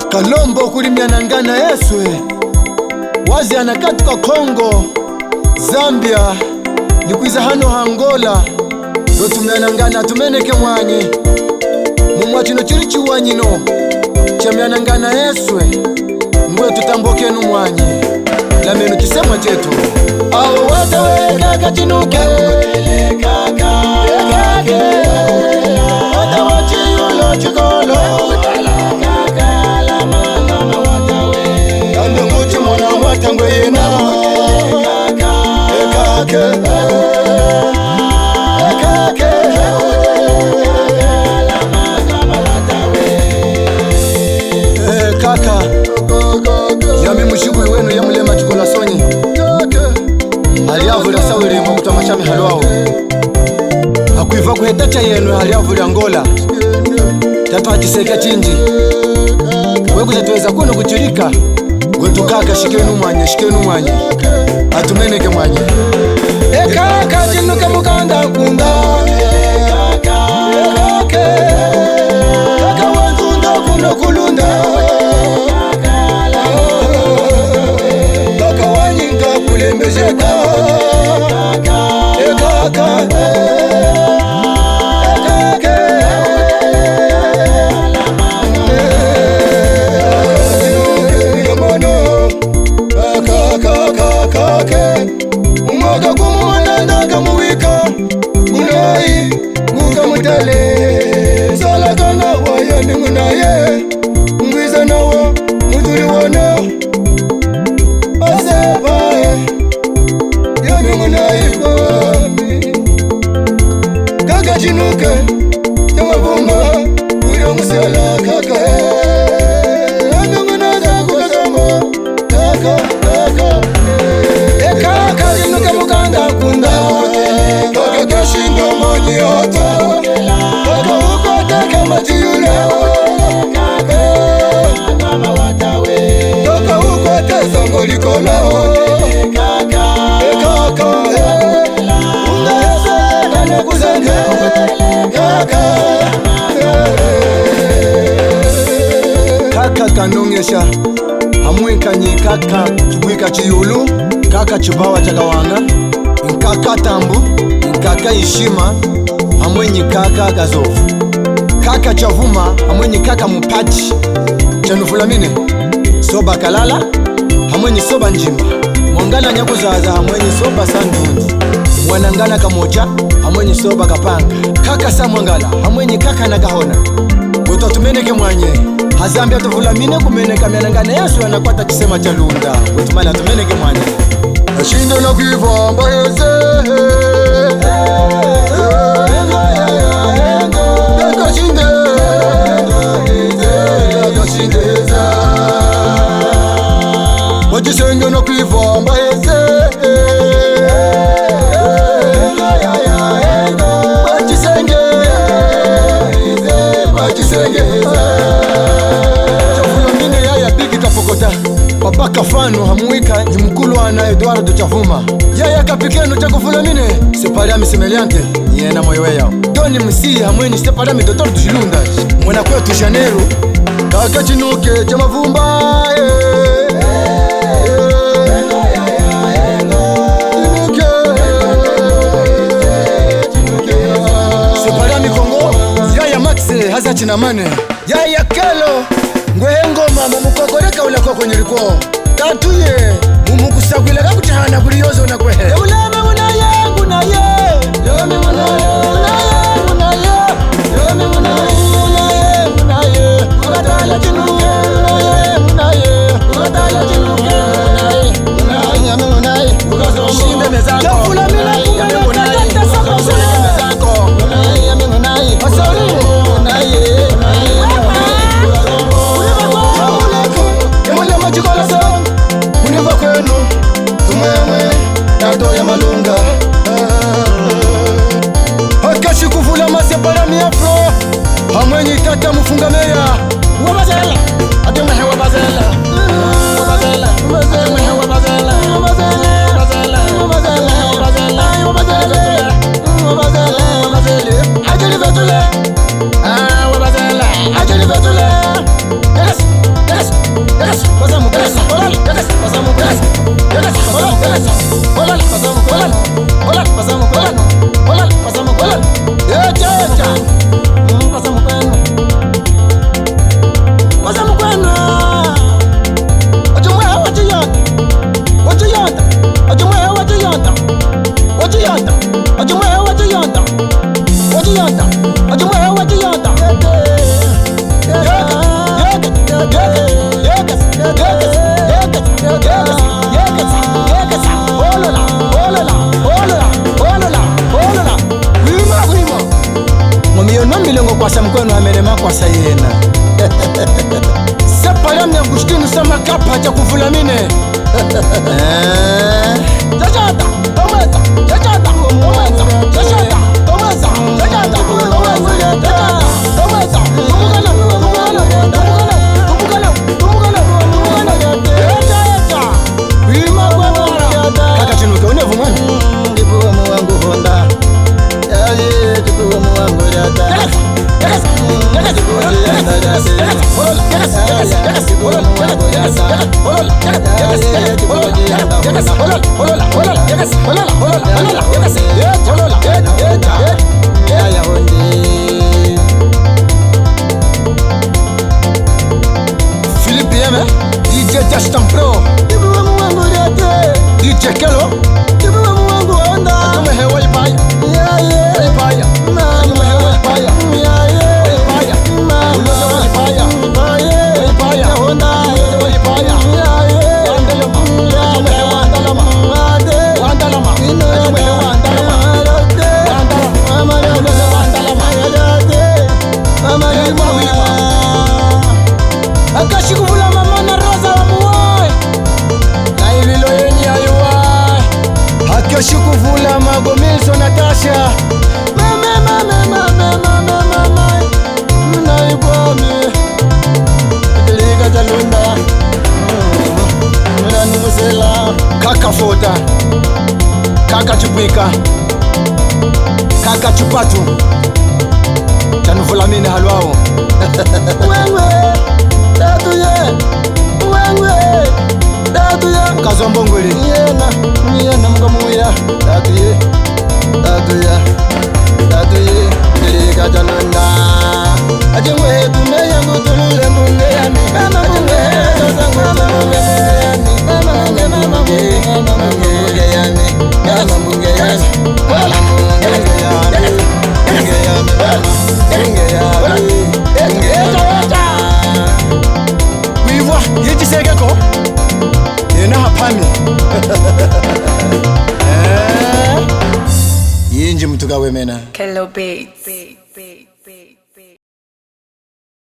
Kalombo kulimyanangana Yeswe wazi anakatuka Kongo, Zambia nikwiza hano Angola rotumyanangana tumeneke mwanyi mumwachino chiri chiwanyino chamyanangana Yeswe mbwe tutambokenu mwanyi lameno chisemwa chetu awo watawe kaka chinuke kaka watawa chiyulo chikolo kaka yami mushugulu wenu ya mulema chikola sonyi aliavula sawiri mwakuta mashami halwao akuiva kuhetacha yenu aliavula Angola tatu hajiseka chinji wekuza tuweza kuno kuchirika wetu kaka shikenu mwanye atumeneke mwanye kaka chinuka mukanda kunda kaka wanzunda kuno kulunda kaka wanyinga kulembezeka kaka umwaga kumwana nakamuwika unayi mukamutale salaka nawa yani munaye ngwiza nawa muduri wana asebaye yani munayi kwami kaka chinuke chamavumba uri musela kaka yani munaza kukazama kaka chinuke mukanda kunda kaka kashindo moni hota kaka ukoteke majiyule kaka ukote songo likolao kaka ungayese kane kuzenge kaka kanongesha hamwenkanyi kaka kibwika chiyulu kaka chibawa chakawanga nkaka tambu nkaka ishima hamwenyi kaka gazofu kaka chavuma hamwenyi kaka mupachi chanufulamine soba kalala hamwenyi soba njima mwangala nyakuzaza hamwenyi soba sandundi mwanangana kamoja hamwenyi soba kapanga kaka sa mwangala hamwenyi kaka nagahona wetu atumeneke mwanye hazambia tufulamine kumeneka myanangana Yesu anakwata chisema cha lunda wetumali atumeneke mwanye ashindo na kuivamba yese kakashindeza wajisenge na kuivamba yese wajisengeza chafulamine yaya bigi tapokota papa kafano hamuika ni mkulu ana Eduardo Chavuma yaya kapikeno chakufulamine separi amisemeliante nyena moyo yao doni msi hamweni separi amidotoro tushilunda mwena kwetu Janeiro kaka chinuke chamavumba separi amikongo yaya Maxe haza chinamane yaya kelo ngwengoma mumukokoreka ula kwa kwenye liko tatuye mumukusagwila kakutihana kuliyozo na kwehe ulame munaye ukatala chinuke ushinde mezako univa kwenu tumwemwe nato ya malunga akashi kuvula masepara miafro hamwenyi tata mufungameya wabazela atemehe wabazela ajili vetule sa yena sepalam ya kushtinu sama kapa cha kuvula mine chachata tomeza chachata tomeza chachata tomeza chachata tomeza tumukana wima kwa kaka chinuke unevu mwana ndipo wangu honda yaye ndipo wangu rata Philippe Yeme, DJ Dastan Pro, DJ Kelo, akashikuvula mama na Rosa wa muwai na ililo yenye ayuwai akashikuvula magomilso Natasha mame mnaibwami itilika jalunda mnanusela kaka Fota kaka Chupika kaka Chupatu chanuvula mine halwao kazombongwele yena mkamuya tatuye ilikajalonda ajengwe tumeyangu tulule munge yami munge wivwa yichisekeko yena hapami yinji mtuka wemena Kello Beats.